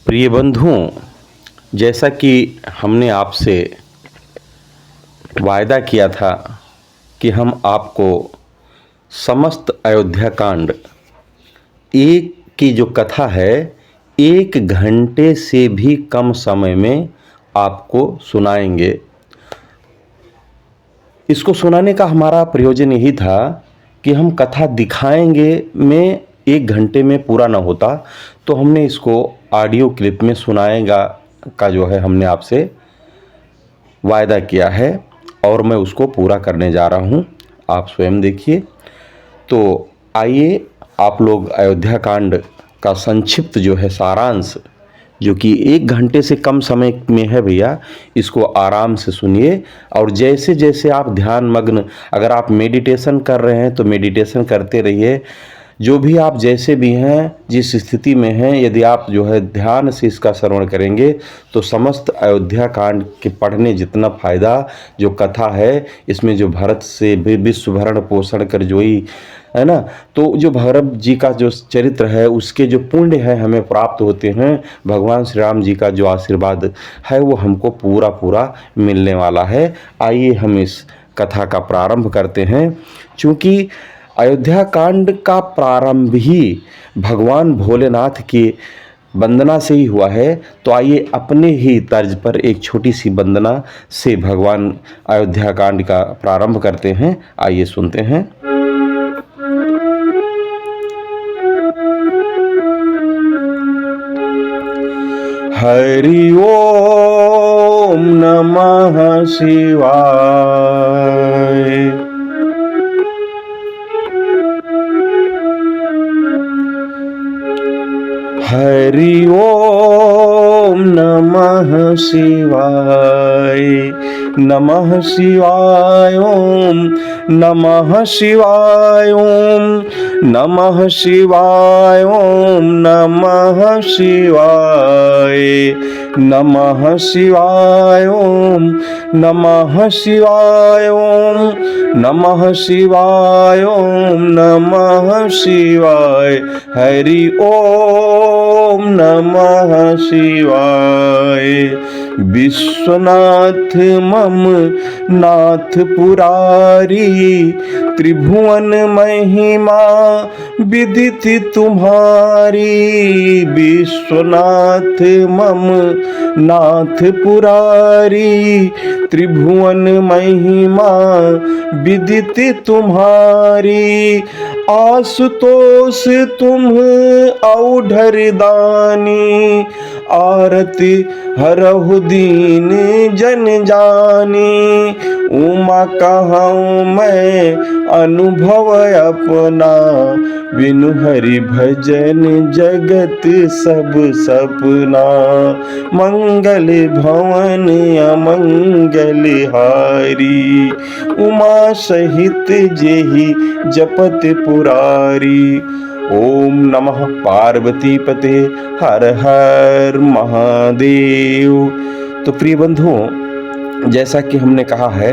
प्रिय बंधुओं, जैसा कि हमने आपसे वायदा किया था कि हम आपको समस्त अयोध्या कांड एक की जो कथा है 1 घंटे से भी कम समय में आपको सुनाएंगे। इसको सुनाने का हमारा प्रयोजन यही था कि हम कथा दिखाएंगे में 1 घंटे में पूरा ना होता, तो हमने इसको ऑडियो क्लिप में सुनाएगा का जो है हमने आपसे वायदा किया है और मैं उसको पूरा करने जा रहा हूँ। आप स्वयं देखिए। तो आइए आप लोग अयोध्या कांड का संक्षिप्त जो है सारांश, जो कि 1 घंटे से कम समय में है भैया, इसको आराम से सुनिए। और जैसे जैसे आप ध्यान मग्न, अगर आप मेडिटेशन कर रहे हैं तो मेडिटेशन करते रहिए। जो भी आप जैसे भी हैं, जिस स्थिति में हैं, यदि आप जो है ध्यान से इसका श्रवण करेंगे तो समस्त अयोध्या कांड के पढ़ने जितना फायदा जो कथा है, इसमें जो भरत से विश्व भरण पोषण कर जोई है ना, तो जो भरत जी का जो चरित्र है उसके जो पुण्य है हमें प्राप्त होते हैं। भगवान श्री राम जी का जो आशीर्वाद है वो हमको पूरा पूरा मिलने वाला है। आइए हम इस कथा का प्रारंभ करते हैं। चूँकि अयोध्या कांड का प्रारंभ ही भगवान भोलेनाथ की वंदना से ही हुआ है, तो आइए अपने ही तर्ज पर एक छोटी सी वंदना से भगवान अयोध्या कांड का प्रारंभ करते हैं। आइए सुनते हैं। हरि ओम नमः शिवाय। हरि ओम नमः शिवाय। नमः शिवाय ओम नमः शिवाय ओम नमः शिवाय ओम नमः शिवाय। नमः शिवाय ओम नमः शिवाय ओम नमः शिवाय ओम नमः शिवाय। हरि ओम नमः शिवाय। विश्वनाथ मम नाथ पुरारी, त्रिभुवन महिमा विदित तुम्हारी। विश्वनाथ मम नाथ पुरारी, त्रिभुवन महिमा विदित तुम्हारी। आशुतोष तुम औढर दानी, आरती हरहु दीन जन जानी। उमा कहूँ मैं अनुभव अपना, बिनु हरि भजन जगत सब सपना। मंगल भवन अमंगल हारी, उमा सहित जेहि जपत पुरारी। ओम नमः पार्वती पते हर हर महादेव। तो प्रिय बंधुओं, जैसा कि हमने कहा है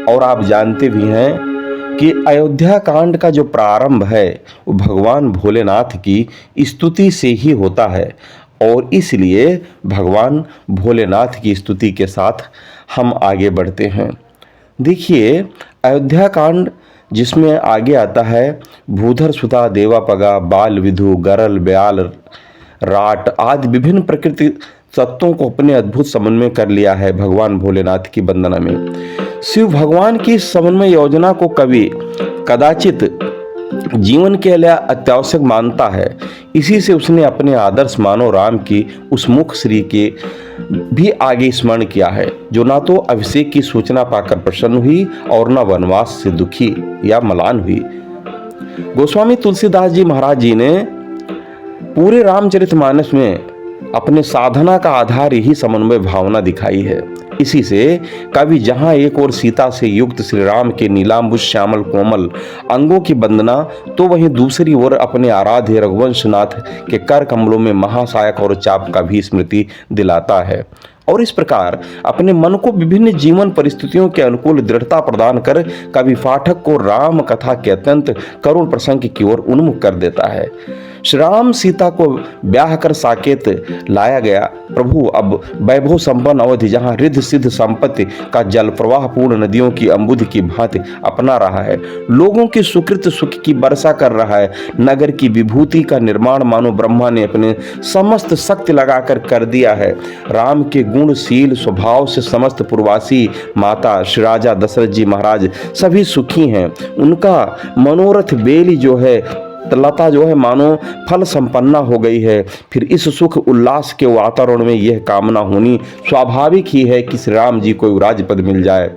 और आप जानते भी हैं कि अयोध्या कांड का जो प्रारंभ है वो भगवान भोलेनाथ की स्तुति से ही होता है, और इसलिए भगवान भोलेनाथ की स्तुति के साथ हम आगे बढ़ते हैं। देखिए, अयोध्या कांड जिसमें आगे आता है भूधर सुता देवापगा, बाल विधु, गरल ब्याल राट आदि विभिन्न प्रकृति तत्वों को अपने अद्भुत समन्वय कर लिया है भगवान भोलेनाथ की वंदना में। शिव भगवान की समन्वय योजना को कवि कदाचित जीवन के लिए अत्यावश्यक मानता है। इसी से उसने अपने आदर्श मानव राम की उस मुख श्री के भी आगे स्मरण किया है, जो ना तो अभिषेक की सूचना पाकर प्रसन्न हुई और न वनवास से दुखी या मलान हुई। गोस्वामी तुलसीदास जी महाराज जी ने पूरे रामचरितमानस में अपने साधना का आधार यही समन्वय भावना दिखाई है। इसी से कवि जहां एक ओर सीता से युक्त श्री राम के नीलांबुज श्यामल कोमल अंगों की वंदना, तो वहीं दूसरी ओर अपने आराध्य रघुवंशनाथ के कर कमलों में महासायक और चाप का भी स्मृति दिलाता है। और इस प्रकार अपने मन को विभिन्न जीवन परिस्थितियों के अनुकूल दृढ़ता प्रदान कर कवि पाठक को राम कथा के अत्यंत करुण प्रसंग की ओर उन्मुख कर देता है। श्री राम सीता को ब्याह कर साकेत लाया गया। प्रभु अब वैभव संपन्न अवधि, जहाँ रिद्ध सिद्ध संपत्ति का जल प्रवाह पूर्ण नदियों की अम्बुद की भांति अपना रहा है, लोगों की सुकृत सुख की वर्षा कर रहा है, नगर की विभूति का निर्माण मानो ब्रह्मा ने अपने समस्त शक्ति लगाकर कर दिया है। राम के गुणशील स्वभाव से समस्त पूर्वासी माता श्री राजा दशरथ जी महाराज सभी सुखी हैं। उनका मनोरथ बेली जो है, लता जो है, मानो फल संपन्ना हो गई है। फिर इस सुख उल्लास के वातावरण में यह कामना होनी स्वाभाविक ही है कि श्री राम जी को राजपद मिल जाए।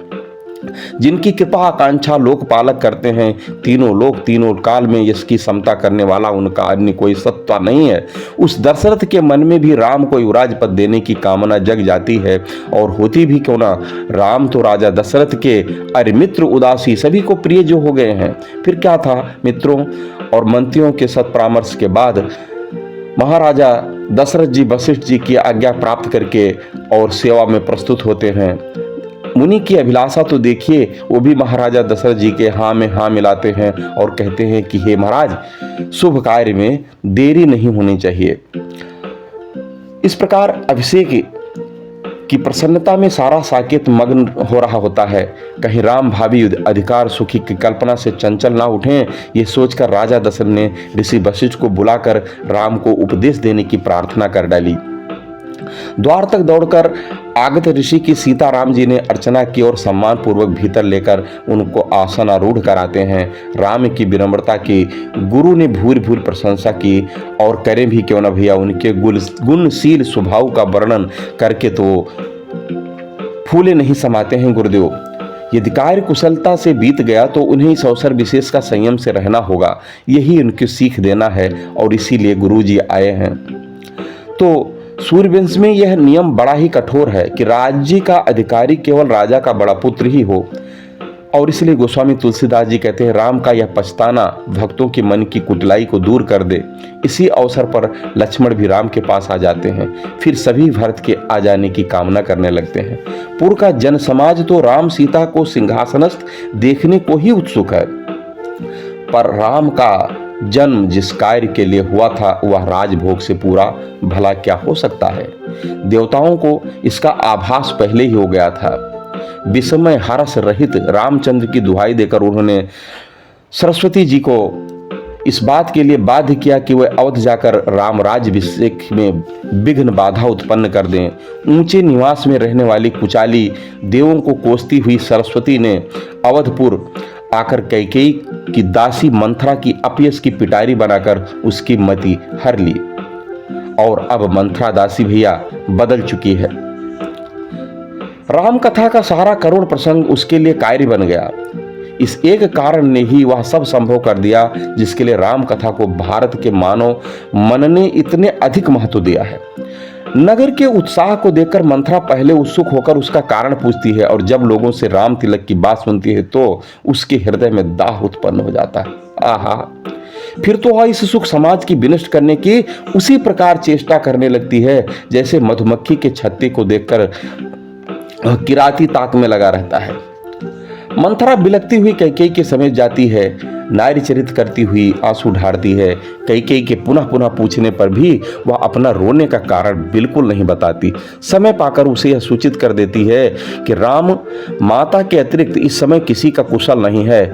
जिनकी कृपा आकांक्षा लोकपालक करते हैं, तीनों लोक तीनों काल में इसकी समता करने वाला उनका अन्य कोई सत्ता नहीं है। उस दशरथ के मन में भी राम को युवराज पद देने की कामना जग जाती है, और होती भी क्यों ना। राम तो राजा दशरथ के अरे मित्र उदासी सभी को प्रिय जो हो गए हैं। फिर क्या था, मित्रों और मंत्रियों के सत परामर्श के बाद महाराजा दशरथ जी वशिष्ठ जी की आज्ञा प्राप्त करके और सेवा में प्रस्तुत होते हैं। मुनि की अभिलाषा तो देखिए, वो भी महाराजा दशरथ जी के हाँ में हाँ मिलाते हैं और कहते हैं कि हे महाराज, शुभ कार्य में देरी नहीं होनी चाहिए। इस प्रकार अभिषेक की प्रसन्नता में सारा साकेत मग्न हो रहा होता है। कहीं राम भावी अधिकार सुखी की कल्पना से चंचल ना उठें, ये सोचकर राजा दशरथ ने ऋषि वशिष्ठ को बुलाकर राम को उपदेश देने की प्रार्थना कर डाली। द्वार तक दौड़कर आगत ऋषि की सीता राम जी ने अर्चना की और सम्मान पूर्वक भीतर लेकर उनको आसन आरूढ़ कराते हैं। राम की विनम्रता की गुरु ने भूरि भूरि प्रशंसा की, और करें भी क्यों न भैया, उनके गुणशील स्वभाव का वर्णन करके तो फूले नहीं समाते हैं गुरुदेव। यदि कार्य कुशलता से बीत गया तो उन्हें इस अवसर विशेष का संयम से रहना होगा, यही उनकी सीख देना है, और इसीलिए गुरु जी आए हैं। तो सूर्यवंश में यह नियम बड़ा ही कठोर है कि राज्य का अधिकारी केवल राजा का बड़ा पुत्र ही हो, और इसलिए गोस्वामी तुलसीदास जी कहते हैं, राम का यह पछताना भक्तों के मन की कुटिलाई को दूर कर दे। इसी अवसर पर लक्ष्मण भी राम के पास आ जाते हैं। फिर सभी भरत के आ जाने की कामना करने लगते हैं। पूर्व का जन समाज तो राम सीता को सिंहासनस्थ देखने को ही उत्सुक है, पर राम का जन्म जिस कार्य के लिए हुआ था वह राजभोग से पूरा भला क्या हो सकता है। देवताओं को इसका आभास पहले ही हो गया था। विस्मय हर्ष रहित रामचंद्र की दुहाई देकर उन्होंने सरस्वती जी को इस बात के लिए बाध्य किया कि वह अवध जाकर राम राज्याभिषेक में विघ्न बाधा उत्पन्न कर दें। ऊंचे निवास में रहने वाली कुचाली देवों को कोसती हुई सरस्वती ने अवधपुर आकर कैकेयी की दासी मंथरा की अपयश की पिटारी बनाकर उसकी मति हर ली, और अब मंथरा दासी भैया बदल चुकी है। राम कथा का सारा करुण प्रसंग उसके लिए कार्य बन गया। इस एक कारण ने ही वह सब संभव कर दिया जिसके लिए राम कथा को भारत के मानव मन ने इतने अधिक महत्व दिया है। नगर के उत्साह को देखकर मंथरा पहले उत्सुक होकर उसका कारण पूछती है, और जब लोगों से राम तिलक की बात सुनती है तो उसके हृदय में दाह उत्पन्न हो जाता है। आहा, फिर तो वह इस सुख समाज की विनष्ट करने की उसी प्रकार चेष्टा करने लगती है जैसे मधुमक्खी के छत्ते को देखकर किराती ताक में लगा रहता है। मंथरा बिलकती हुई कैकेयी के समीप जाती है, नारी चरित करती हुई आंसू ढारती है। कैकेयी के पुनः पुनः पूछने पर भी वह अपना रोने का कारण बिल्कुल नहीं बताती। समय पाकर उसे यह सूचित कर देती है कि राम माता के अतिरिक्त इस समय किसी का कुशल नहीं है,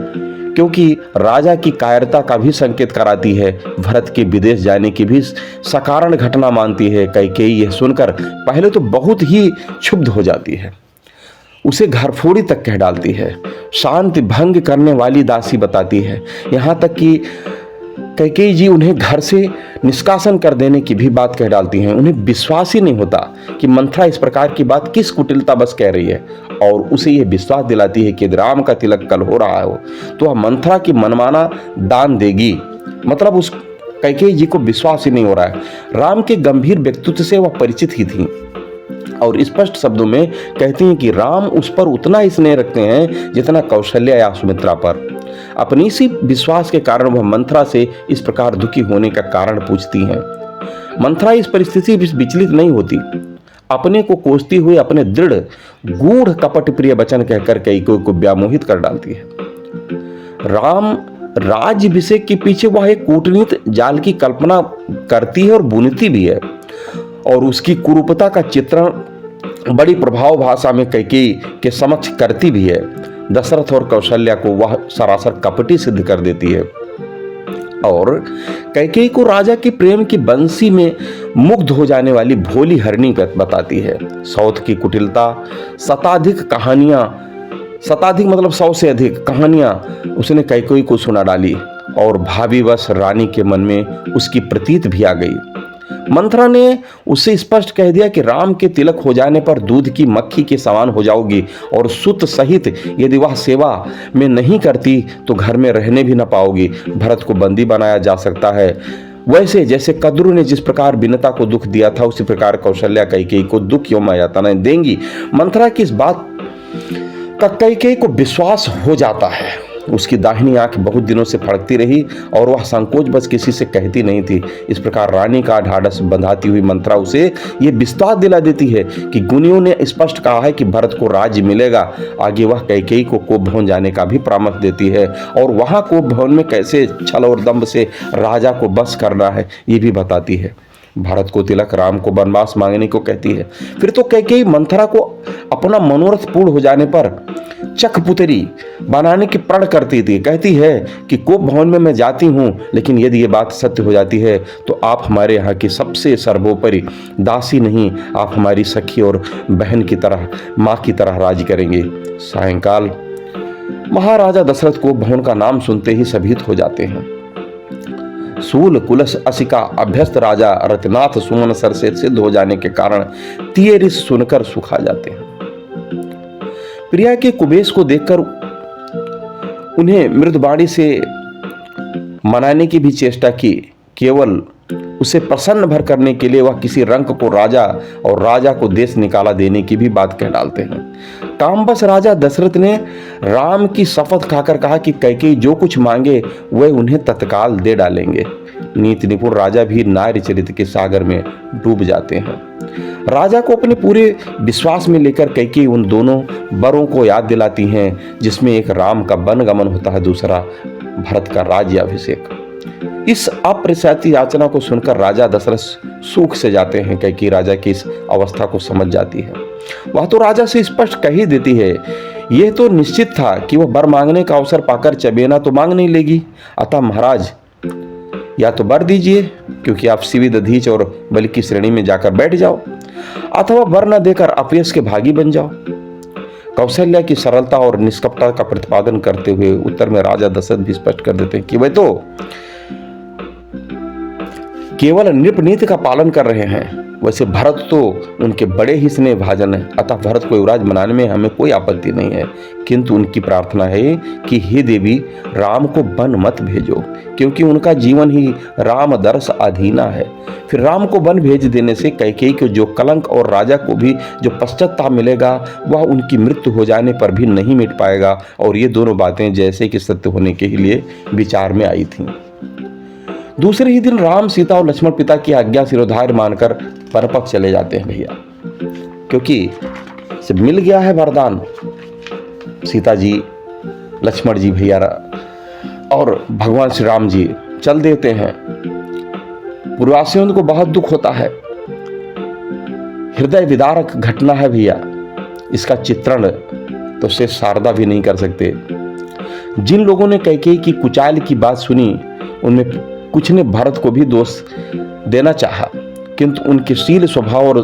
क्योंकि राजा की कायरता का भी संकेत कराती है। भरत के विदेश जाने की भी सकारण घटना मानती है। कैकेयी यह सुनकर पहले तो बहुत ही क्षुब्ध हो जाती है, उसे घरफोड़ी तक कह डालती है, शांति भंग करने वाली दासी बताती है। यहाँ तक कि कैकेयी जी उन्हें घर से निष्कासन कर देने की भी बात कह डालती हैं। उन्हें विश्वास ही नहीं होता कि मंथरा इस प्रकार की बात किस कुटिलता बस कह रही है, और उसे यह विश्वास दिलाती है कि यदि राम का तिलक कल हो रहा हो तो वह मंथरा की मनमाना दान देगी। मतलब उस कैकेयी जी को विश्वास ही नहीं हो रहा है। राम के गंभीर व्यक्तित्व से वह परिचित ही थी, और स्पष्ट शब्दों में कहती हैं कि राम उस पर उतना ही स्नेह रखते हैं जितना कौशल्या या सुमित्रा पर। अपनी इसी विश्वास के कारण वह मंथरा से इस प्रकार दुखी होने का कारण पूछती हैं। मंथरा इस परिस्थिति से विचलित नहीं होती, अपने को कोसती हुई अपने दृढ़ गूढ़ कपट प्रिय वचन कहकर कैकेयी को व्यामोहित कर डालती है। राम राज्याभिषेक के पीछे वह एक कूटनीति जाल की कल्पना करती है और बुनती भी है, और उसकी कुरूपता का चित्रण बड़ी प्रभाव भाषा में कैकेयी के समक्ष करती भी है। दशरथ और कौशल्या को वह सरासर कपटी सिद्ध कर देती है और कैकेयी को राजा के प्रेम की बंसी में मुग्ध हो जाने वाली भोली हरणी बताती है। सौत की कुटिलता, शताधिक मतलब 100 से अधिक कहानियां उसने कैकेयी को सुना डाली और भावीवश रानी के मन में उसकी प्रतीत भी आ गई। मंथरा ने उससे स्पष्ट कह दिया कि राम के तिलक हो जाने पर दूध की मक्खी के समान हो जाओगी और सुत सहित यदि वह सेवा में नहीं करती तो घर में रहने भी न पाओगी। भरत को बंदी बनाया जा सकता है। वैसे जैसे कद्रू ने जिस प्रकार विनता को दुख दिया था, उसी प्रकार कौशल्या कैकेयी को दुख एवं यातनाएं देंगी। मंथरा की इस बात का कैकेयी को विश्वास हो जाता है। उसकी दाहिनी आंख बहुत दिनों से फड़कती रही और वह संकोच बस किसी से कहती नहीं थी। इस प्रकार रानी का ढाढ़स बंधाती हुई मंथरा उसे ये विश्वास दिला देती है कि गुनियों ने स्पष्ट कहा है कि भरत को राज्य मिलेगा। आगे वह कैकेयी को कोप भवन जाने का भी परामर्श देती है और वहां कोप भवन में कैसे छल और दंभ से राजा को बस करना है ये भी बताती है। भारत को तिलक, राम को वनवास मांगने को कहती है। फिर तो कैकेयी मंथरा को अपना मनोरथ पूर्ण हो जाने पर चकपुतरी बनाने की प्रण करती थी। कहती है कि कोप भवन में मैं जाती हूँ, लेकिन यदि ये बात सत्य हो जाती है तो आप हमारे यहाँ की सबसे सर्वोपरि दासी नहीं, आप हमारी सखी और बहन की तरह, माँ की तरह राज करेंगे। सायंकाल महाराजा दशरथ कोप भवन का नाम सुनते ही सभीत हो जाते हैं। सूल कुलस असिका अभ्यस्त राजा रतिनाथ सुमन सर से सिद्ध हो जाने के कारण तियरिस सुनकर सुखा जाते हैं। प्रिया के कुबेश को देखकर उन्हें मृदुवाणी से मनाने की भी चेष्टा की। केवल उसे प्रसन्न भर करने के लिए वह किसी रंक को राजा और राजा को देश निकाला देने की भी बात कह डालते हैं। कामबस राजा दशरथ ने राम की शपथ खाकर कहा कि कैकेयी जो कुछ मांगे वह उन्हें तत्काल दे डालेंगे। नीति निपुण राजा भी नारी चरित्र के सागर में डूब जाते हैं। राजा को अपने पूरे विश्वास में लेकर कैकेयी उन दोनों वरों को याद दिलाती हैं, जिसमें एक राम का वनगमन होता है, दूसरा भरत का राज्याभिषेक। इस अप्रत्याशित याचना को सुनकर राजा दशरथ सूख से जाते हैं। कैकेयी राजा की इस अवस्था को समझ जाती है। वह तो राजा से स्पष्ट कह ही देती है। यह तो निश्चित था कि वह वर मांगने का अवसर पाकर चबेना तो मांग नहीं लेगी। अतः महाराज या तो वर दीजिए, क्योंकि आप सिविद अधीच और बलि की श्रेणी में जाकर बैठ जाओ, अथवा वर न देकर अपयश के भागी बन जाओ। कौशल्या की सरलता और निष्कपटता का प्रतिपादन करते हुए उत्तर में राजा दशरथ भी स्पष्ट कर देते हैं कि वे तो केवल नृपनीति का पालन कर रहे हैं। वैसे भरत तो उनके बड़े ही स्नेह भाजन है, अतः भरत को युवराज बनाने में हमें कोई आपत्ति नहीं है, किंतु उनकी प्रार्थना है कि हे देवी, राम को वन मत भेजो, क्योंकि उनका जीवन ही राम दर्श अधीना है। फिर राम को वन भेज देने से कैकेयी को जो कलंक और राजा को भी जो पश्चाताप मिलेगा वह उनकी मृत्यु हो जाने पर भी नहीं मिट पाएगा। और ये दोनों बातें जैसे कि सत्य होने के लिए विचार में आई थीं। दूसरे ही दिन राम, सीता और लक्ष्मण पिता की आज्ञा सिरोधार्य मानकर परपक चले जाते हैं भैया, क्योंकि जब मिल गया है वरदान। सीता जी, लक्ष्मण जी भैया और भगवान श्री राम जी चल देते हैं। पूर्ववासियों को बहुत दुख होता है। हृदय विदारक घटना है भैया। इसका चित्रण तो से शारदा भी नहीं कर सकते। जिन लोगों ने कैकेयी की कुचाल की बात सुनी उनमें कुछ ने भरत को भी दोष देना चाहा, किंतु उनके शील स्वभाव और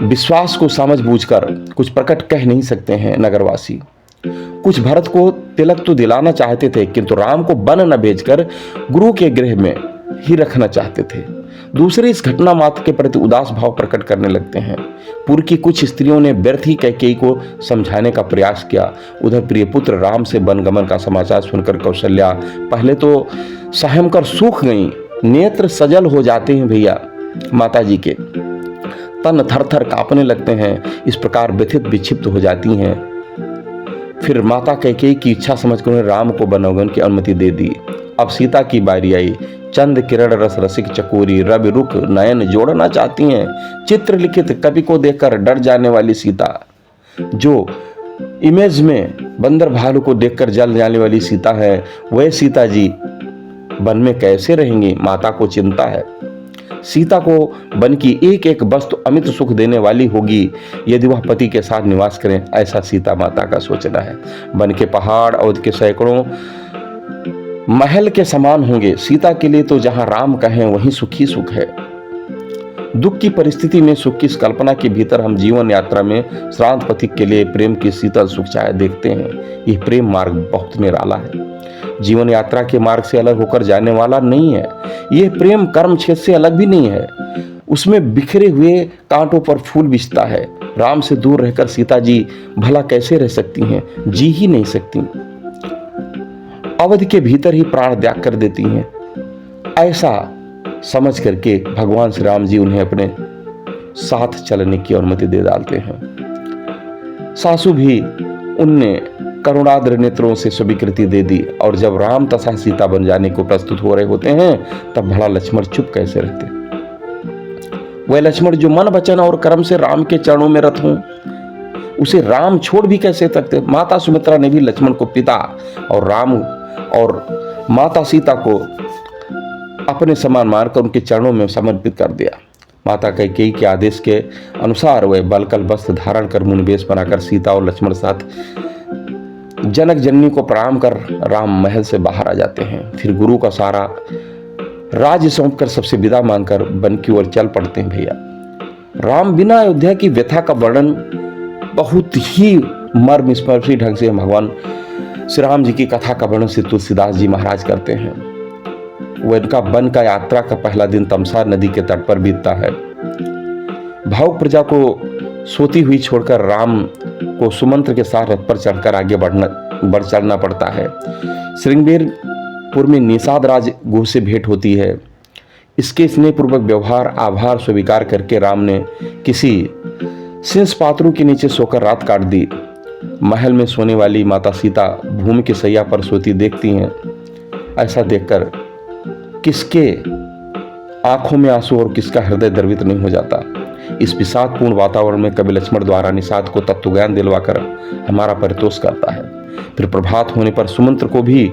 विश्वास को समझ बूझकर कुछ प्रकट कह नहीं सकते हैं नगरवासी। कुछ भरत को तिलक तो दिलाना चाहते थे, किंतु राम को वन न भेजकर गुरु के गृह में ही रखना चाहते थे। दूसरे इस घटना मात्र के प्रति उदास भाव प्रकट करने लगते हैं। पूर्व की कुछ स्त्रियों ने व्यर्थ ही कैकेयी को समझाने का प्रयास किया। उधर प्रिय पुत्र राम से वनगमन का समाचार सुनकर कौशल्या पहले तो सहम कर सूख गई। नेत्र सजल हो जाते हैं भैया माता जी के, तन थर थर कांपने लगते हैं। इस प्रकार व्यथित विक्षिप्त हो जाती हैं। फिर माता कैकेयी की इच्छा समझकर उन्हें राम को वनगमन की अनुमति दे दी। अब सीता की बारी आई। चंद किरण रस रसिक चकोरी रवि रुख नयन जोड़ना चाहती हैं। चित्र लिखित कवि को देखकर डर जाने वाली सीता, जो इमेज में बंदर भालू को देखकर जल जाने वाली सीता है, वह सीता जी वन में कैसे रहेंगी? माता को चिंता है। सीता को वन की एक एक वस्तु अमित सुख देने वाली होगी यदि वह पति के साथ निवास करें, ऐसा सीता माता का सोचना है। वन के पहाड़ अवध के सैकड़ों महल के समान होंगे। सीता के लिए तो जहां राम कहें वहीं सुख ही सुख है। दुख की परिस्थिति में सुख की इस कल्पना के भीतर हम जीवन यात्रा में श्रांत पथिक के लिए प्रेम की शीतल सुख छाया देखते हैं। यह प्रेम मार्ग बहुत निराला है, जीवन यात्रा के मार्ग से अलग होकर जाने वाला नहीं है। यह प्रेम कर्म क्षेत्र से अलग भी नहीं है, उसमें बिखरे हुए कांटों पर फूल बिछता है। राम से दूर रहकर सीता जी भला कैसे रह सकती हैं? जी ही नहीं सकती, अवध के भीतर ही प्राण त्याग कर देती हैं। ऐसा समझ करके भगवान श्री राम जी उन्हें अपने साथ चलने की अनुमति दे डालते हैं। सासू भी उनने करुणाद्र नेत्रों से स्वीकृति दे दी, और जब राम तथा सीता बन जाने को प्रस्तुत हो रहे होते हैं तब भला लक्ष्मण चुप कैसे रहते? वह लक्ष्मण जो मन वचन और कर्म से राम के चरणों में रत हों, उसे राम छोड़ भी कैसे सकते? माता सुमित्रा ने भी लक्ष्मण को पिता और राम और माता सीता को अपने समान मानकर उनके चरणों में समर्पित कर दिया। माता कैकेयी के आदेश के अनुसार वह बलकल वस्त्र धारण कर मुनिवेश बनाकर सीता और लक्ष्मण साथ जनक जननी को प्रणाम कर राम महल से बाहर आ जाते हैं। फिर गुरु का सारा राज्य सौंपकर सबसे विदा मांगकर वन की ओर चल पड़ते हैं। भैया राम बिना अयोध्या की व्यथा का वर्णन बहुत ही मर्म स्पर्शी ढंग से भगवान श्री राम जी की कथा का वर्णन श्री तुलसीदास जी महाराज करते हैं। वह इनका वन का यात्रा का पहला दिन तमसा नदी के तट पर बीतता है। भावुक प्रजा को सोती हुई छोड़कर राम को सुमंत्र के साथ रथ पर चढ़कर आगे बढ़ चलना पड़ता है। श्रृंगेरपुर में निषाद राज गुह से भेंट होती है। इसके स्नेहपूर्वक व्यवहार आभार स्वीकार करके राम ने किसी सिंस पात्रों के नीचे सोकर रात काट दी। महल में सोने वाली माता सीता भूमि की सैया पर सोती देखती हैं। ऐसा देखकर किसके आंखों में आंसू और किसका हृदय द्रवित नहीं हो जाता। इस विषादपूर्ण वातावरण में कवि लक्ष्मण द्वारा निषाद को तत्व ज्ञान दिलवाकर हमारा परितोष करता है। फिर प्रभात होने पर सुमंत्र को भी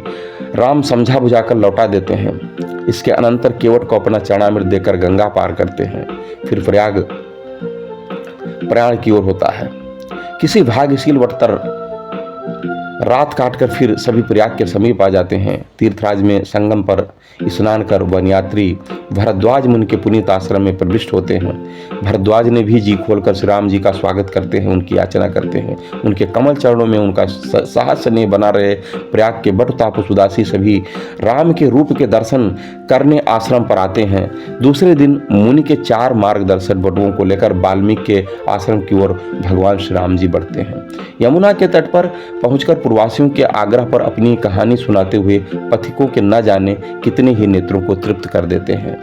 राम समझा बुझाकर लौटा देते हैं। इसके अनंतर केवट को अपना चरणामृत देकर गंगा पार करते हैं। फिर प्रयाण की ओर होता है। किसी भाग्यशील वटतर रात काटकर फिर सभी प्रयाग के समीप आ जाते हैं। तीर्थराज में संगम पर स्नान कर वन यात्री भरद्वाज मुनि के पुनीत आश्रम में प्रविष्ट होते हैं। भरद्वाज ने भी जी खोलकर श्री राम जी का स्वागत करते हैं, उनकी याचना करते हैं। उनके कमल चरणों में उनका साहस ने बना रहे प्रयाग के बट तापस उदासी सभी राम के रूप के दर्शन करने आश्रम पर आते हैं। दूसरे दिन मुनि के 4 मार्गदर्शक बटुओं को लेकर वाल्मीकि के आश्रम की ओर भगवान श्री राम जी बढ़ते हैं। यमुना के तट पर पहुंचकर पूर्ववासियों के आग्रह पर अपनी कहानी सुनाते हुए पथिकों के न जाने कितने ही नेत्रों को तृप्त कर देते हैं।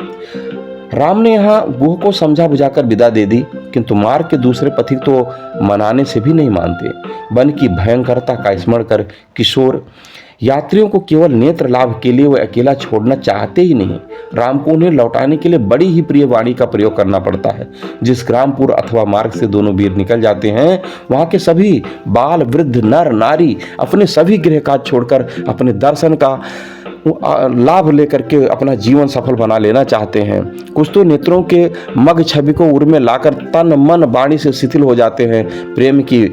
राम ने यहाँ गुह को समझा बुझाकर विदा दे दी, किंतु मार्ग के दूसरे पथिक तो मनाने से भी नहीं मानते। वन की भयंकरता का स्मरण कर किशोर यात्रियों को केवल नेत्र लाभ के लिए वे अकेला छोड़ना चाहते ही नहीं। राम को उन्हें लौटाने के लिए बड़ी ही प्रिय वाणी का प्रयोग करना पड़ता है। जिस ग्रामपुर अथवा मार्ग से दोनों वीर निकल जाते हैं, वहां के सभी बाल वृद्ध नर नारी अपने सभी गृह काज छोड़कर अपने दर्शन का लाभ लेकर के अपना जीवन सफल बना लेना चाहते हैं। कुछ तो नेत्रों के मग छवि को उर में लाकर तन मन वाणी से शिथिल हो जाते हैं। प्रेम की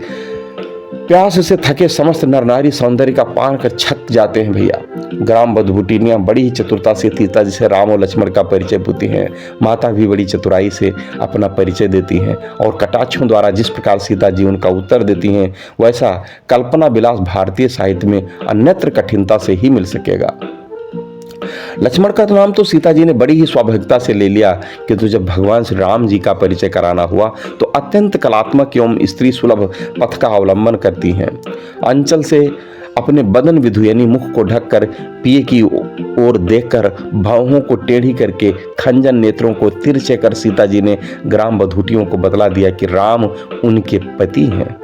प्यास से थके समस्त नर नारी सौंदर्य का पान कर छक जाते हैं। भैया ग्राम बधभूटिनियां बड़ी ही चतुरता से सीता जी से राम और लक्ष्मण का परिचय पूछती हैं। माता भी बड़ी चतुराई से अपना परिचय देती हैं और कटाक्षों द्वारा जिस प्रकार सीता जी उनका उत्तर देती हैं, वैसा कल्पना विलास भारतीय साहित्य में अन्यत्र कठिनता से ही मिल सकेगा। लक्ष्मण का नाम तो सीता जी ने बड़ी ही स्वाभाविकता से ले लिया, किंतु जब भगवान श्री राम जी का परिचय कराना हुआ तो अत्यंत कलात्मक एवं स्त्री सुलभ पथ का अवलंबन करती हैं। अंचल से अपने बदन विधुयनी मुख को ढककर पिए की ओर देखकर भावों को टेढ़ी करके खंजन नेत्रों को तिरछे कर सीता जी ने ग्राम बधूटियों को बतला दिया कि राम उनके पति हैं।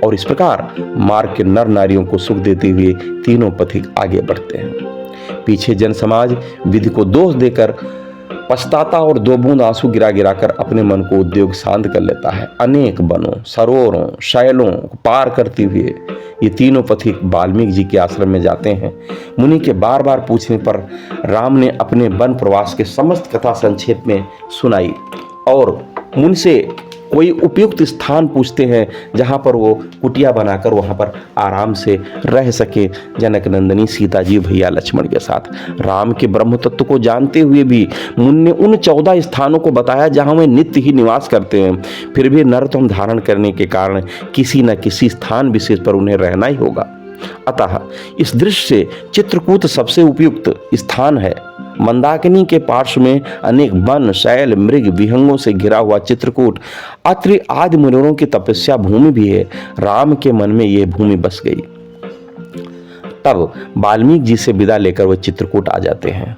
और इस प्रकार मार्ग के नर नारियों को सुख देते हुए तीनों पथिक आगे बढ़ते हैं। पीछे जन समाज विधि को दोष देकर पछताता और 2 बूंद आंसू गिरा गिरा कर अपने मन को उद्योग शांत कर लेता है। अनेक वनों, सरोवरों, शैलों को पार करते हुए ये तीनों पथिक वाल्मीकि जी के आश्रम में जाते हैं। मुनि के बार बार पूछने पर राम ने अपने वन प्रवास के समस्त कथा संक्षेप में सुनाई और मुनि से कोई उपयुक्त स्थान पूछते हैं जहां पर वो कुटिया बनाकर वहां पर आराम से रह सके। जनक नंदिनी सीता जी, भैया लक्ष्मण के साथ। राम के ब्रह्म तत्व को जानते हुए भी मुनि ने उन 14 स्थानों को बताया जहां वे नित्य ही निवास करते हैं। फिर भी नरतम धारण करने के कारण किसी न किसी स्थान विशेष पर उन्हें रहना ही होगा। अतः इस दृश्य से चित्रकूट सबसे उपयुक्त स्थान है। मंदाकिनी के पार्श्व में अनेक वन, शैल, मृग, विहंगों से घिरा हुआ चित्रकूट अत्रि आदि मुनियों की तपस्या भूमि भी है। राम के मन में यह भूमि बस गई। तब वाल्मीकि जी से विदा लेकर वह चित्रकूट आ जाते हैं।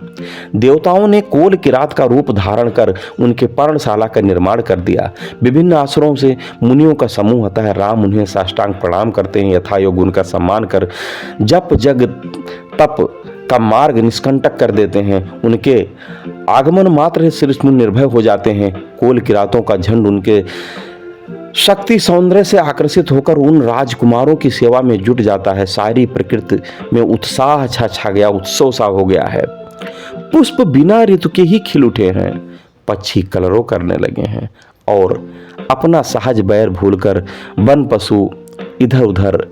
देवताओं ने कोल किरात का रूप धारण कर उनके पर्णशाला का निर्माण कर दिया। विभिन्न आश्रमों से मुनियों का समूह आता है। राम उन्हें साष्टांग प्रणाम करते हैं। यथायोग उनका सम्मान कर जप जग तप का मार्ग निष्कंटक कर देते हैं। उनके आगमन मात्र से ऋषि मुनि निर्भय हो जाते हैं। कोल किरातों का झंड उनके शक्ति सौंदर्य से आकर्षित होकर उन राजकुमारों की सेवा में जुट जाता है। सारी प्रकृति में उत्साह छा गया, उत्सव सा हो गया है। पुष्प बिना ऋतु के ही खिल उठे हैं। पक्षी कलरव करने लगे हैं और अपना सहज बैर भूलकर वन पशु इधर उधर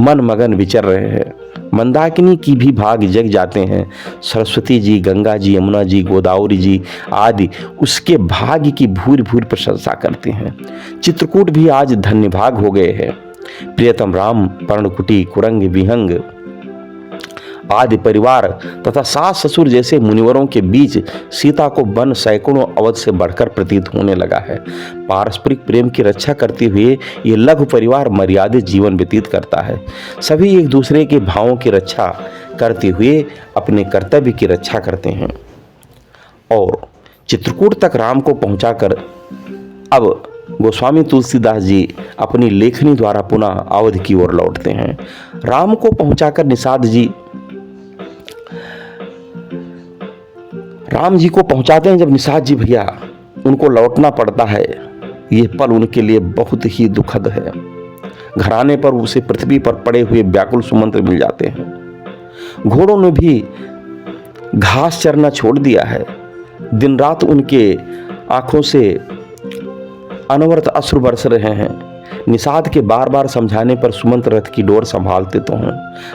मन मगन विचर रहे हैं। मंदाकिनी की भी भाग जग जाते हैं। सरस्वती जी, गंगा जी, यमुना जी, गोदावरी जी आदि उसके भाग्य की भूरि भूरि प्रशंसा करते हैं। चित्रकूट भी आज धन्य भाग हो गए हैं। प्रियतम राम, पर्णकुटी, कुरंग, विहंग आदि परिवार तथा सास ससुर जैसे मुनिवरों के बीच सीता को वन सैकड़ों अवध से बढ़कर प्रतीत होने लगा है। पारस्परिक प्रेम की रक्षा करते हुए ये लघु परिवार मर्यादित जीवन व्यतीत करता है। सभी एक दूसरे के भावों की रक्षा करते हुए अपने कर्तव्य की रक्षा करते हैं और चित्रकूट तक राम को पहुंचाकर अब गोस्वामी तुलसीदास जी अपनी लेखनी द्वारा पुनः अवध की ओर लौटते हैं। राम को पहुंचाकर निषाद जी राम जी को पहुंचाते हैं। जब निषाद जी भैया उनको लौटना पड़ता है, ये पल उनके लिए बहुत ही दुखद है। घर आने पर उसे पृथ्वी पर पड़े हुए व्याकुल सुमंत्र मिल जाते हैं। घोड़ों ने भी घास चरना छोड़ दिया है। दिन रात उनके आंखों से अनवरत अश्रु बरस रहे हैं। निषाद के बार बार समझाने पर सुमंत्र रथ की डोर संभालते तो हैं।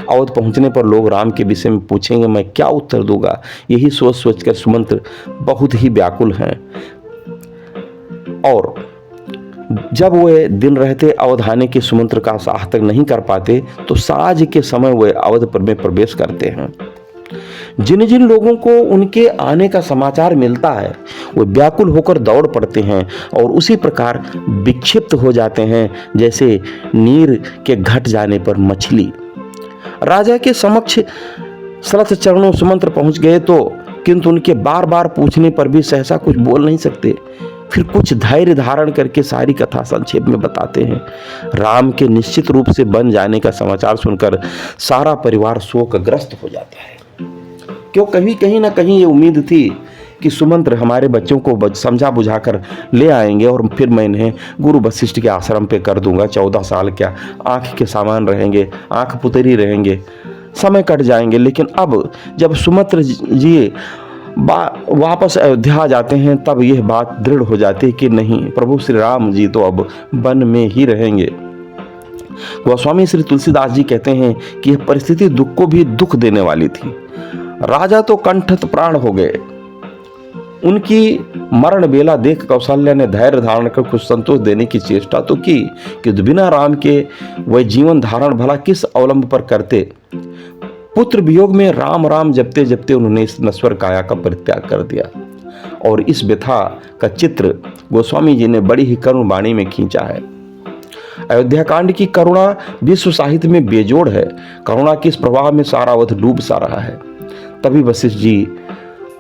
अवध पहुंचने पर लोग राम के विषय में पूछेंगे, मैं क्या उत्तर दूंगा। यही सोच सोचकर सुमंत्र बहुत ही व्याकुल हैं और जब वे दिन रहते अवध आने के सुमंत्र का साहस तक नहीं कर पाते तो साँझ के समय वे अवध में प्रवेश करते हैं। जिन जिन लोगों को उनके आने का समाचार मिलता है वे व्याकुल होकर दौड़ पड़ते हैं और उसी प्रकार विक्षिप्त हो जाते हैं जैसे नीर के घट जाने पर मछली। राजा के समक्ष सरथ चरणों सुमंत्र पहुंच गए तो किंतु उनके बार बार पूछने पर भी सहसा कुछ बोल नहीं सकते। फिर कुछ धैर्य धारण करके सारी कथा संक्षेप में बताते हैं। राम के निश्चित रूप से बन जाने का समाचार सुनकर सारा परिवार शोकग्रस्त हो जाता है। क्यों कहीं ना कहीं ये उम्मीद थी कि सुमंत्र हमारे बच्चों को समझा बुझाकर ले आएंगे और फिर मैं इन्हें गुरु वशिष्ठ के आश्रम पे कर दूंगा। 14 साल क्या आंख के सामान रहेंगे, आंख पुतरी रहेंगे, समय कट जाएंगे। लेकिन अब जब सुमंत्र जी वापस अयोध्या आ जाते हैं तब यह बात दृढ़ हो जाती है कि नहीं, प्रभु श्री राम जी तो अब वन में ही रहेंगे। गोस्वामी श्री तुलसीदास जी कहते हैं कि यह परिस्थिति दुख को भी दुख देने वाली थी। राजा तो कंठस्थ प्राण हो गए। उनकी मरण बेला देख कौशल्या ने धैर्य धारण कर कुछ संतोष देने की चेष्टा तो की कि बिना राम के वह जीवन धारण भला किस अवलंब पर करते। पुत्र वियोग में राम राम जपते जपते उन्होंने इस नश्वर काया का परित्याग कर दिया और इस व्यथा का चित्र गोस्वामी जी ने बड़ी ही करुण वाणी में खींचा है। अयोध्या कांड की करुणा विश्व साहित्य में बेजोड़ है। करुणा के इस प्रवाह में सारा अवध डूब सा रहा है। तभी वशिष्ठ जी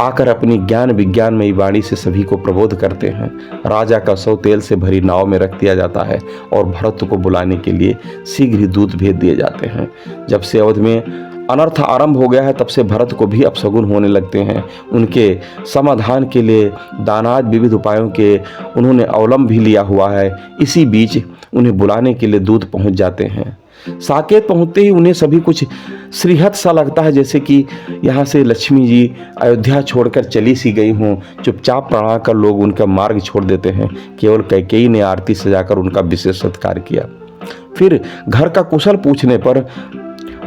आकर अपनी ज्ञान विज्ञानमयी वाणी से सभी को प्रबोध करते हैं। राजा का शव तेल से भरी नाव में रख दिया जाता है और भरत को बुलाने के लिए शीघ्र ही दूत भेज दिए जाते हैं। जब से अवध में अनर्थ आरंभ हो गया है तब से भरत को भी अपशगुन होने लगते हैं। उनके समाधान के लिए दानाद विविध उपायों के उन्होंने अवलंब भी लिया हुआ है। इसी बीच उन्हें बुलाने के लिए दूत पहुंच जाते हैं। साकेत पहुंचते ही उन्हें सभी कुछ श्रीहत सा लगता है, जैसे कि यहाँ से लक्ष्मी जी अयोध्या छोड़कर चली सी गई हों। चुपचाप प्रणाम कर लोग उनका मार्ग छोड़ देते हैं। केवल कैकेयी ने आरती सजाकर उनका विशेष सत्कार किया। फिर घर का कुशल पूछने पर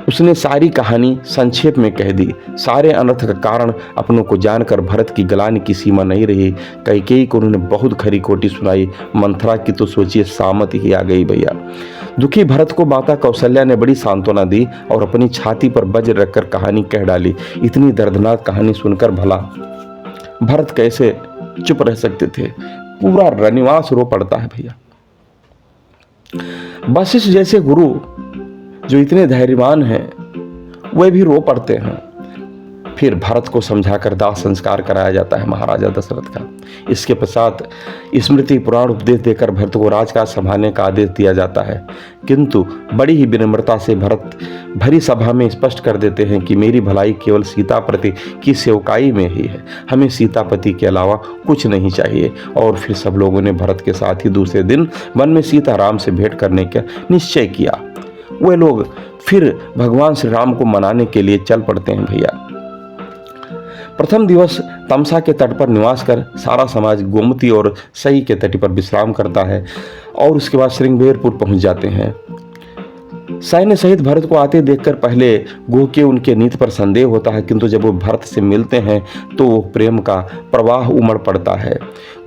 उसने सारी कहानी संक्षेप में कह दी। सारे अनर्थ का कारण अपनों को जानकर भरत की गलानी की सीमा नहीं रही। कैकेयी को उन्होंने बहुत खरी खोटी सुनाई। मंथरा की तो सोचिए सामत ही आ गई भैया। दुखी भरत को माता कौशल्या ने बड़ी सांत्वना दी और अपनी छाती पर वज्र रखकर कहानी कह डाली। इतनी दर्दनाक कहानी सुनकर भला भरत कैसे चुप रह सकते थे। पूरा रनिवास रो पड़ता है भैया। वशिष्ठ जैसे गुरु जो इतने धैर्यवान हैं वे भी रो पड़ते हैं। फिर भरत को समझाकर दाह संस्कार कराया जाता है महाराजा दशरथ का। इसके पश्चात स्मृति पुराण उपदेश देकर भरत को राजकाज संभालने का आदेश दिया जाता है। किंतु बड़ी ही विनम्रता से भरत भरी सभा में स्पष्ट कर देते हैं कि मेरी भलाई केवल सीतापति की सेवकाई में ही है, हमें सीतापति के अलावा कुछ नहीं चाहिए। और फिर सब लोगों ने भरत के साथ ही दूसरे दिन वन में सीताराम से भेंट करने का निश्चय किया। वे लोग फिर भगवान श्री राम को मनाने के लिए चल पड़ते हैं भैया। प्रथम दिवस तमसा के तट पर निवास कर सारा समाज गोमती और सई के तट पर विश्राम करता है और उसके बाद श्रृंगबेरपुर पहुंच जाते हैं। सैन्य सहित भरत को आते देखकर पहले गोह के उनके नीति पर संदेह होता है, किंतु जब वो भरत से मिलते हैं तो वो प्रेम का प्रवाह उमड़ पड़ता है।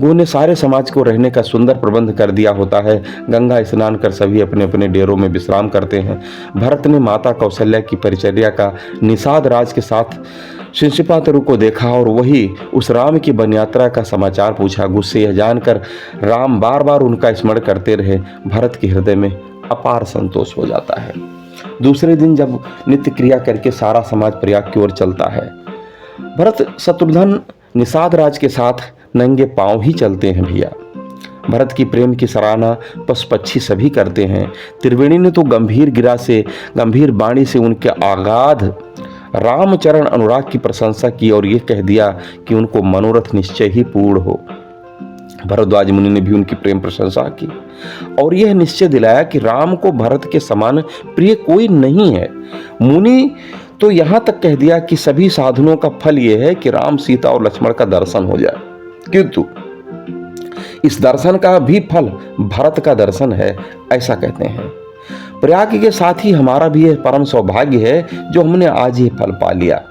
गोह ने सारे समाज को रहने का सुंदर प्रबंध कर दिया होता है। गंगा स्नान कर सभी अपने अपने डेरों में विश्राम करते हैं। भरत ने माता कौशल्या की परिचर्या का निषाद राज के साथ शिशुपात्रु को देखा और वही उस राम की वन यात्रा का समाचार पूछा। गुस्से यह जानकर राम बार बार उनका स्मरण करते रहे। भरत के हृदय में अपार संतोष हो जाता है। दूसरे दिन जब नित्य क्रिया करके सारा समाज प्रयाग की ओर चलता है, भरत शत्रुघ्न निषाद राज के साथ नंगे पांव ही चलते हैं भैया। भरत की प्रेम की सराहना पशु पक्षी सभी करते हैं। त्रिवेणी ने तो गंभीर वाणी से उनके आगाध रामचरण अनुराग की प्रशंसा की और यह कह दिया कि उनको मनोरथ निश्चय ही पूर्ण हो। भरद्वाज मुनि ने भी उनकी प्रेम प्रशंसा की और यह निश्चय दिलाया कि राम को भरत के समान प्रिय कोई नहीं है। मुनि तो यहां तक कह दिया कि सभी साधनों का फल यह है कि राम, सीता और लक्ष्मण का दर्शन हो जाए, किंतु इस दर्शन का भी फल भरत का दर्शन है, ऐसा कहते हैं। प्रयाग के साथ ही हमारा भी यह परम सौभाग्य है जो हमने आज ही फल पा लिया।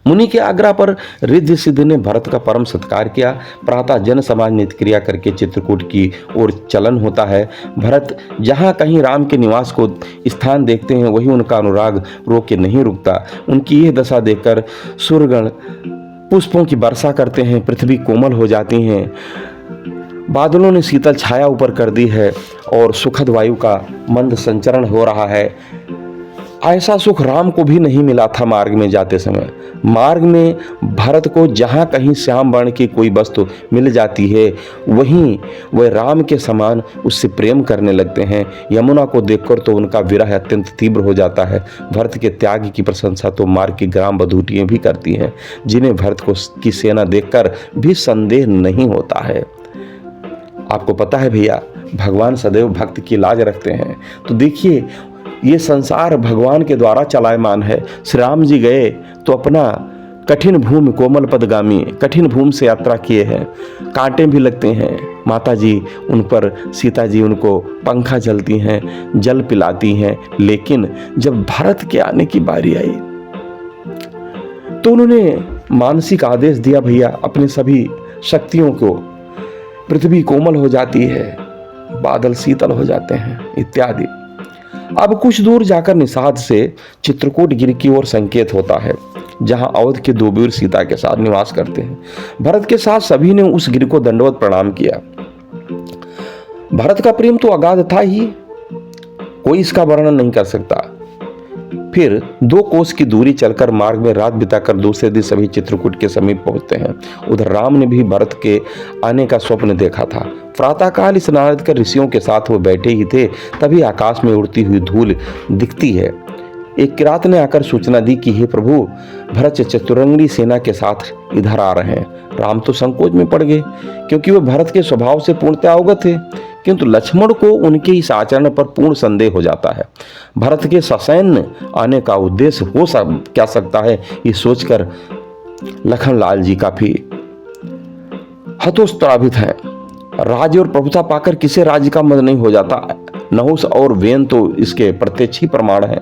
मुनि के आग्रह पर रिद्धि सिद्ध ने भरत का परम सत्कार किया। प्रातः जन समाज नित्य क्रिया करके चित्रकूट की ओर चलन होता है। भरत जहाँ कहीं राम के निवास को स्थान देखते हैं वहीं उनका अनुराग रोके नहीं रुकता। उनकी यह दशा देखकर सूर्यगण पुष्पों की वर्षा करते हैं, पृथ्वी कोमल हो जाती हैं, बादलों ने शीतल छाया ऊपर कर दी है और सुखद वायु का मंद संचरण हो रहा है। ऐसा सुख राम को भी नहीं मिला था मार्ग में जाते समय। मार्ग में भरत को जहाँ कहीं श्याम वर्ण की कोई वस्तु मिल जाती है वहीं वह राम के समान उससे प्रेम करने लगते हैं। यमुना को देखकर तो उनका विरह अत्यंत तीव्र हो जाता है। भरत के त्याग की प्रशंसा तो मार्ग की ग्राम बधूटियाँ भी करती हैं, जिन्हें भरत को की सेना देखकर भी संदेह नहीं होता है। आपको पता है भैया, भगवान सदैव भक्त की लाज रखते हैं। तो देखिए, ये संसार भगवान के द्वारा चलायमान है। श्री राम जी गए तो अपना कठिन भूमि कोमल पदगामी कठिन भूमि से यात्रा किए हैं। कांटे भी लगते हैं। माता जी उन पर, सीता जी उनको पंखा झलती हैं, जल पिलाती हैं। लेकिन जब भारत के आने की बारी आई तो उन्होंने मानसिक आदेश दिया, भैया अपने सभी शक्तियों को। पृथ्वी कोमल हो जाती है, बादल शीतल हो जाते हैं इत्यादि। अब कुछ दूर जाकर निषाद से चित्रकूट गिर की ओर संकेत होता है, जहां अवध के दो वीर सीता के साथ निवास करते हैं। भरत के साथ सभी ने उस गिर को दंडवत प्रणाम किया। भरत का प्रेम तो अगाध था ही, कोई इसका वर्णन नहीं कर सकता। फिर 2 कोस की दूरी चलकर मार्ग में रात बिताकर दूसरे दिन सभी चित्रकूट के समीप पहुंचते हैं। उधर राम ने भी भरत के आने का स्वप्न देखा था। प्रातःकाल स्नान कर ऋषियों के साथ वो बैठे ही थे, तभी आकाश में उड़ती हुई धूल दिखती है। एक किरात ने आकर सूचना दी कि हे प्रभु, भरत चतुरंगी सेना के साथ इधर आ रहे हैं। राम तो संकोच में पड़ गए, क्योंकि वे भरत के स्वभाव से पूर्णतः अवगत थे, किंतु लक्ष्मण को उनके इस आचरण पर पूर्ण संदेह हो जाता है। भरत के ससैन्य आने का उद्देश्य क्या सकता है, ये सोचकर लखनलाल जी काफी हतोत्साहित हैं। राज्य और प्रभुता पाकर किसे राज्य का मद नहीं हो जाता। नहुस और वेन तो इसके प्रत्यक्ष ही प्रमाण है।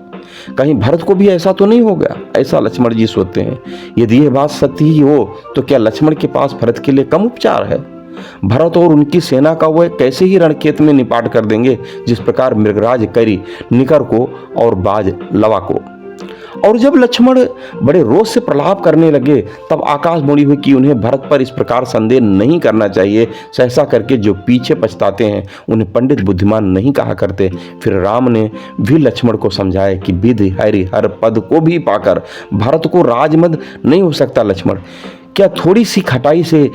कहीं भरत को भी ऐसा तो नहीं हो गया, ऐसा लक्ष्मण जी सोचते हैं। यदि यह बात सत्य ही हो तो क्या लक्ष्मण के पास भरत के लिए कम उपचार है? भरत और उनकी सेना का वह कैसे ही रणखेत में निपाट कर देंगे, जिस प्रकार मृगराज करी निकर को और बाज लवा को। और जब लक्ष्मण बड़े रोष से प्रलाप करने लगे, तब आकाश मुड़ी हुई कि उन्हें भरत पर इस प्रकार संदेह नहीं करना चाहिए। सहसा करके जो पीछे पछताते हैं उन्हें पंडित बुद्धिमान नहीं कहा करते। फिर राम ने भी लक्ष्मण को समझाया कि विधि हरि हर पद को भी पाकर भरत को राजमद नहीं हो सकता। लक्ष्मण, क्या थोड़ी सी खटाई से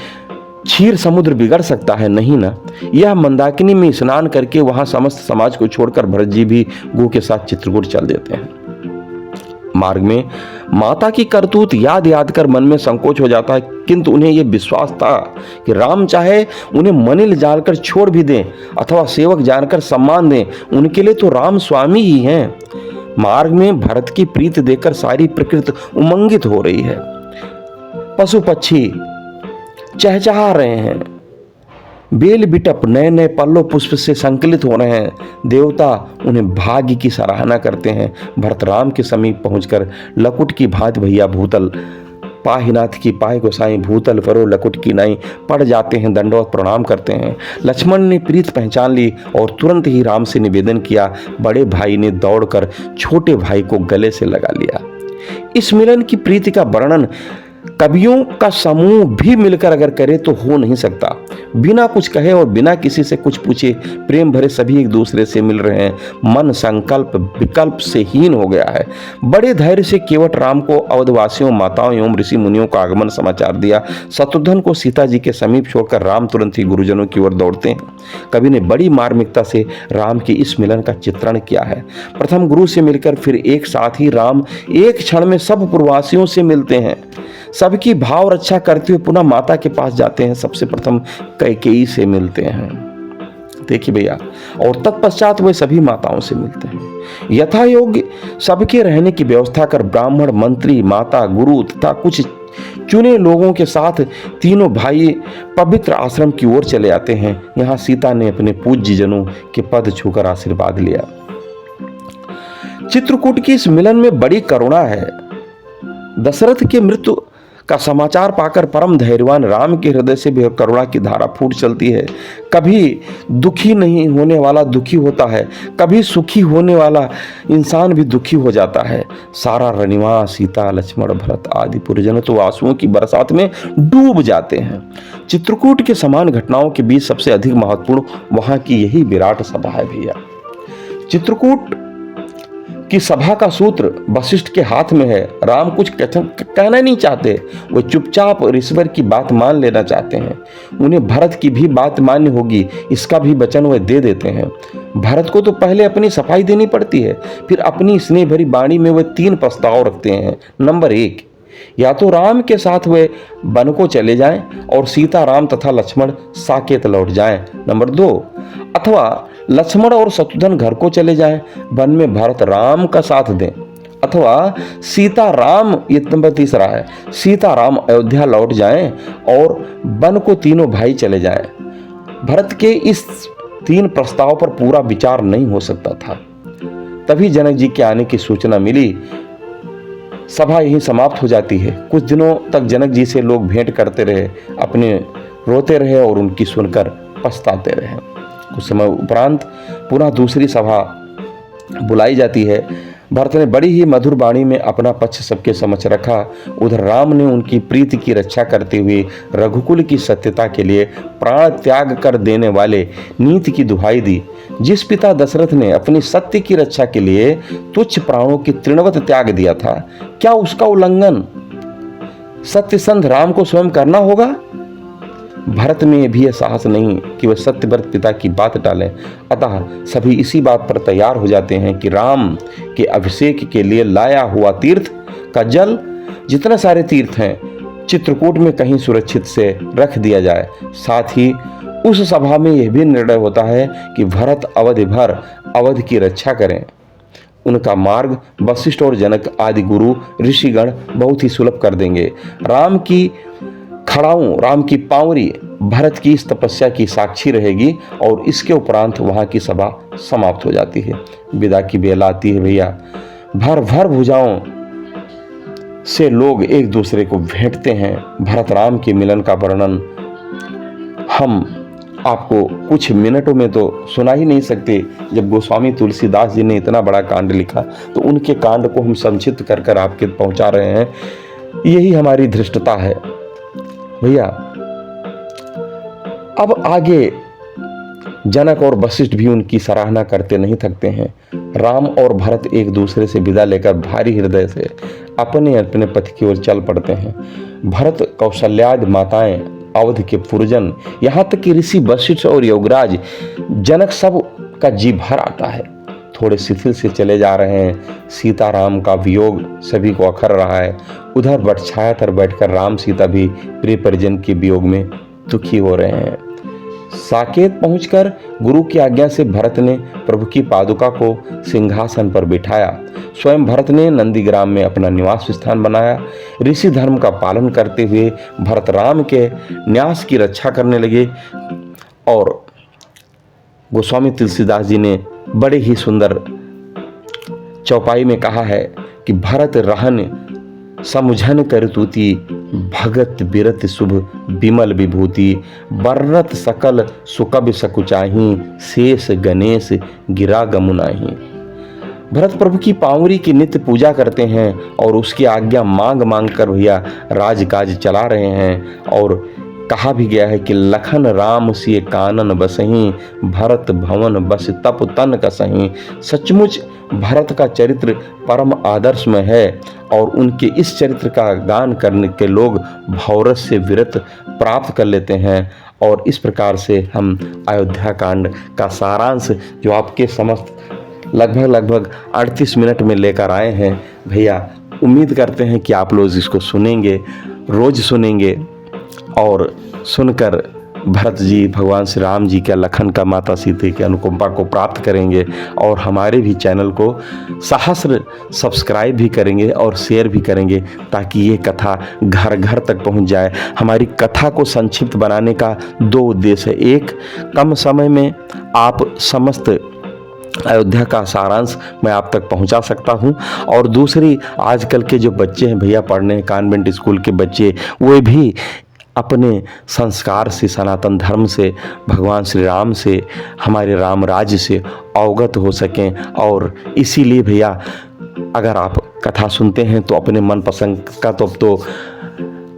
क्षीर समुद्र बिगड़ सकता है? नहीं ना। यह मंदाकिनी में स्नान करके वहां समस्त समाज को छोड़कर भरत जी भी गो के साथ चित्रकूट चल देते हैं। मार्ग में माता की करतूत याद याद कर मन में संकोच हो जाता है, किंतु उन्हें यह विश्वास था कि राम चाहे उन्हें मनिल जानकर छोड़ भी दें अथवा सेवक जानकर सम्मान दें, उनके लिए तो राम स्वामी ही हैं। मार्ग में भरत की प्रीति देखकर सारी प्रकृति उमंगित हो रही है। पशु पक्षी चहचहा रहे हैं, बेल बिटप नए नए पल्लव पुष्प से संकलित हो रहे हैं। देवता उन्हें भाग्य की सराहना करते हैं। भरत राम के समीप पहुंचकर लकुट की भांति भैया भूतल पाहिनाथ की पाय गोसाई भूतल फरो लकुट की नाई पड़ जाते हैं, दंडवत प्रणाम करते हैं। लक्ष्मण ने प्रीत पहचान ली और तुरंत ही राम से निवेदन किया। बड़े भाई ने दौड़कर छोटे भाई को गले से लगा लिया। इस मिलन की प्रीति का वर्णन कवियों का समूह भी मिलकर अगर करे तो हो नहीं सकता। बिना कुछ कहे और बिना किसी से कुछ पूछे प्रेम भरे सभी एक दूसरे से मिल रहे हैं। मन संकल्प विकल्प से हीन हो गया है। बड़े धैर्य से केवट राम को अवधवासियों माताओं एवं ऋषि मुनियों का आगमन समाचार दिया। शत्रुघ्न को सीता जी के समीप छोड़कर राम तुरंत ही गुरुजनों की ओर दौड़ते हैं। कवि ने बड़ी मार्मिकता से राम के इस मिलन का चित्रण किया है। प्रथम गुरु से मिलकर फिर एक साथ ही राम एक क्षण में सब पूर्ववासियों से मिलते हैं। सबकी भाव रक्षा करते हुए पुनः माता के पास जाते हैं। सबसे प्रथम कैकेयी से मिलते हैं, देखिए भैया, और तत्पश्चात वे सभी माताओं से मिलते हैं। यथा योग्य सबके रहने की व्यवस्था कर ब्राह्मण मंत्री माता गुरु तथा कुछ चुने लोगों के साथ तीनों भाई पवित्र आश्रम की ओर चले आते हैं। यहाँ सीता ने अपने पूज्य जनों के पद छूकर आशीर्वाद लिया। चित्रकूट की इस मिलन में बड़ी करुणा है। दशरथ के मृत्यु का समाचार पाकर परम धैर्यवान राम के हृदय से भी करुणा की धारा फूट चलती है। कभी दुखी नहीं होने वाला दुखी होता है, कभी सुखी होने वाला इंसान भी दुखी हो जाता है। सारा रनिवास सीता लक्ष्मण भरत आदि पुरजन तो आंसुओं की बरसात में डूब जाते हैं। चित्रकूट के समान घटनाओं के बीच सबसे अधिक महत्वपूर्ण वहां की यही विराट सभा है भैया। चित्रकूट की सभा का सूत्र वशिष्ठ के हाथ में है। राम कुछ कहना नहीं चाहते, वो चुपचाप ऋषिवर की बात मान लेना चाहते हैं। उन्हें भरत की भी बात मान्य होगी, इसका भी वचन वे दे देते हैं। भरत को तो पहले अपनी सफाई देनी पड़ती है, फिर अपनी स्नेह भरी वाणी में वे 3 प्रस्ताव रखते हैं। नंबर 1, या तो राम के साथ वे वन को चले जाएं और सीता राम तथा लक्ष्मण साकेत लौट जाएं। नंबर 2, अथवा लक्ष्मण और शत्रुघ्न घर को चले जाएं, वन में भरत राम का साथ दें, अथवा सीता राम, ये नंबर 3 है, सीता राम अयोध्या लौट जाएं और वन को तीनों भाई चले जाएं। भरत के इस 3 प्रस्ताव पर पूरा विचार नहीं हो सकता था। तभी जनक जी के आने की सूचना मिली। सभा यहीं समाप्त हो जाती है। कुछ दिनों तक जनक जी से लोग भेंट करते रहे, अपने रोते रहे और उनकी सुनकर पछताते रहे। कुछ समय उपरांत पुनः दूसरी सभा बुलाई जाती है। भरत ने बड़ी ही मधुर वाणी में अपना पक्ष सबके समक्ष रखा। उधर राम ने उनकी प्रीति की रक्षा करते हुए रघुकुल की सत्यता के लिए प्राण त्याग कर देने वाले नीति की दुहाई दी। जिस पिता दशरथ ने अपनी सत्य की रक्षा के लिए तुच्छ प्राणों की तृणवत त्याग दिया था, क्या उसका उल्लंघन सत्यसंध राम को स्वयं करना होगा? भरत में भी यह साहस नहीं कि वह सत्यव्रत पिता की बात टालें। अतः सभी इसी बात पर तैयार हो जाते हैं कि राम के अभिषेक के लिए लाया हुआ तीर्थ का जल, जितने सारे तीर्थ हैं, चित्रकूट में कहीं सुरक्षित से रख दिया जाए। साथ ही उस सभा में यह भी निर्णय होता है कि भरत अवधि भर अवध की रक्षा करें। उनका मार्ग वशिष्ठ और जनक आदि गुरु ऋषिगण बहुत ही सुलभ कर देंगे। राम की खड़ाऊं, राम की पावरी भरत की इस तपस्या की साक्षी रहेगी और इसके उपरांत वहां की सभा समाप्त हो जाती है। विदा की बेला आती है भैया। भर भर भुजाओं से लोग एक दूसरे को भेंटते हैं। भरत राम के मिलन का वर्णन हम आपको कुछ मिनटों में तो सुना ही नहीं सकते। जब गोस्वामी तुलसीदास जी ने इतना बड़ा कांड लिखा तो उनके कांड को हम संक्षिप्त कर कर आपके पहुंचा रहे हैं। यही हमारी धृष्टता है भैया। अब आगे जनक और वशिष्ठ भी उनकी सराहना करते नहीं थकते हैं। राम और भरत एक दूसरे से विदा लेकर भारी हृदय से अपने अपने पथ की ओर चल पड़ते हैं। भरत, कौशल्यादि माताएं, अवध के पुरजन, यहाँ तक कि ऋषि वशिष्ठ और योगराज जनक सब का जी भर आता है। थोड़े शिथिल से चले जा रहे हैं। सीताराम का वियोग सभी को अखर रहा है। उधर वटछाया पर बैठकर राम सीता भी प्रिय परिजन के वियोग में दुखी हो रहे हैं। साकेत पहुंचकर गुरु की आज्ञा से भरत ने प्रभु की पादुका को सिंहासन पर बिठाया। स्वयं भरत ने नंदीग्राम में अपना निवास स्थान बनाया। ऋषि धर्म का पालन करते हुए भरत राम के न्यास की रक्षा करने लगे। और गोस्वामी तुलसीदास जी ने बड़े ही सुंदर चौपाई में कहा है कि भरत रहन समुझन करतुति, भगत बिरत शुभ विमल विभूति, बर्रत सकल सुकब सकुचाही, शेष गणेश गिरा गमुनाही। भरत प्रभु की पावरी की नित्य पूजा करते हैं और उसकी आज्ञा मांग मांग कर भैया राजकाज चला रहे हैं। और कहा भी गया है कि लखन राम सिय कानन बसहीं, भरत भवन बस तप तन कसहीं। सचमुच भरत का चरित्र परम आदर्शमय है और उनके इस चरित्र का गान करने के लोग भौरस से विरत प्राप्त कर लेते हैं। और इस प्रकार से हम अयोध्या कांड का सारांश जो आपके समस्त लगभग 38 मिनट में लेकर आए हैं भैया। उम्मीद करते हैं कि आप लोग इसको सुनेंगे, रोज सुनेंगे और सुनकर भरत जी, भगवान श्री राम जी के, लखन का, माता सीता के अनुकंपा को प्राप्त करेंगे। और हमारे भी चैनल को सहस्र सब्सक्राइब भी करेंगे और शेयर भी करेंगे ताकि ये कथा घर घर तक पहुंच जाए। हमारी कथा को संक्षिप्त बनाने का 2 उद्देश्य है। एक, कम समय में आप समस्त अयोध्या का सारांश मैं आप तक पहुंचा सकता हूं। और दूसरी, आजकल के जो बच्चे हैं भैया, पढ़ने कॉन्वेंट स्कूल के बच्चे, वो भी अपने संस्कार से, सनातन धर्म से, भगवान श्री राम से, हमारे राम राज्य से अवगत हो सकें। और इसीलिए भैया अगर आप कथा सुनते हैं तो अपने मनपसंद का तो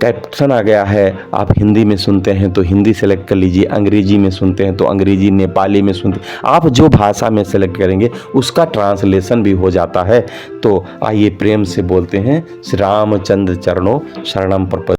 कैप्शन आ गया है। आप हिंदी में सुनते हैं तो हिंदी सेलेक्ट कर लीजिए, अंग्रेजी में सुनते हैं तो अंग्रेजी, नेपाली में सुनते हैं, आप जो भाषा में सेलेक्ट करेंगे उसका ट्रांसलेशन भी हो जाता है। तो आइए प्रेम से बोलते हैं, श्री रामचंद्र चरणों शरणम प्रपद्ये।